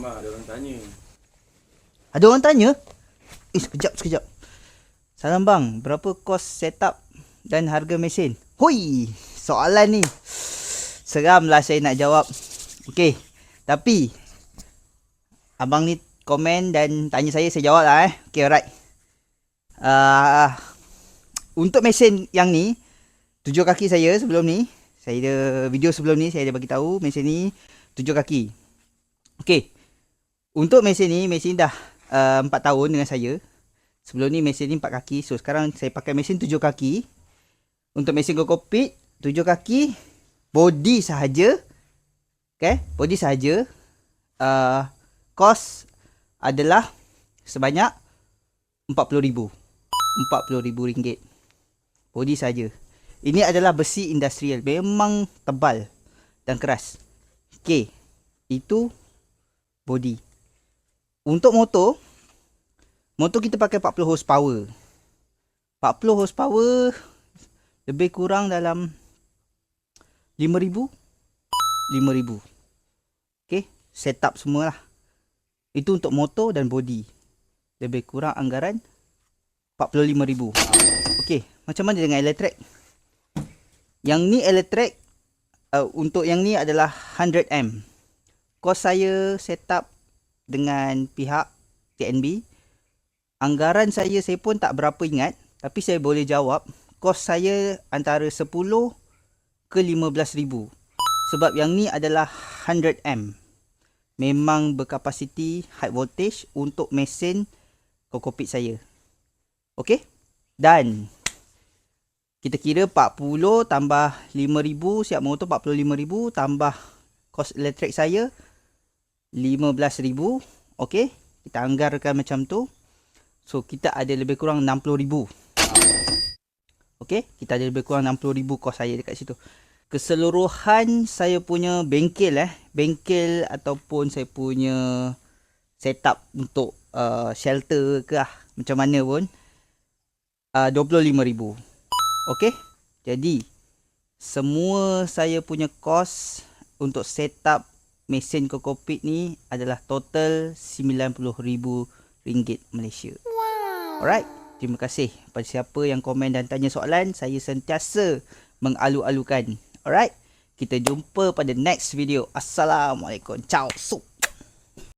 Mak, ada orang tanya. Ada orang tanya? Sekejap. Salam bang, berapa kos setup dan harga mesin? Hui, soalan ni seramlah saya nak jawab. Okey, tapi abang ni komen dan tanya saya jawab lah Okey, alright. Untuk mesin yang ni, 7 kaki saya sebelum ni, saya ada video sebelum ni, saya ada bagi tahu mesin ni 7 kaki. Okey, untuk mesin ni dah 4 tahun dengan saya. Sebelum ni mesin ni 4 kaki. So sekarang saya pakai mesin 7 kaki. Untuk mesin kokpit 7 kaki, body sahaja. Okay, body sahaja. Kos adalah sebanyak RM40,000. RM40,000. Body sahaja. Ini adalah besi industrial. Memang tebal dan keras. Okay, itu body. Untuk motor kita pakai 40 horsepower. 40 horsepower lebih kurang dalam 5,000. Okay, setup semualah. Itu untuk motor dan body. Lebih kurang anggaran 45,000. Okay, macam mana dengan elektrik? Yang ni elektrik, untuk yang ni adalah 100M. Kos saya setup dengan pihak TNB. Anggaran saya pun tak berapa ingat, tapi saya boleh jawab kos saya antara 10 ke 15,000. Sebab yang ni adalah 100M. Memang berkapasiti high voltage untuk mesin kokpit saya. Okey? Dan kita kira 40 tambah 5,000, siap motor 45,000 tambah kos elektrik saya 15,000. Okey? Kita anggarkan macam tu. So kita ada lebih kurang 60,000. Okey, kita ada lebih kurang 60,000 kos saya dekat situ. Keseluruhan saya punya bengkel bengkel ataupun saya punya setup untuk shelter ke macam mana pun 25,000. Okey. Jadi semua saya punya kos untuk setup mesin kokpit ni adalah total RM90,000 Malaysia. Alright, terima kasih kepada siapa yang komen dan tanya soalan. Saya sentiasa mengalu-alukan. Alright, kita jumpa pada next video. Assalamualaikum. Ciao.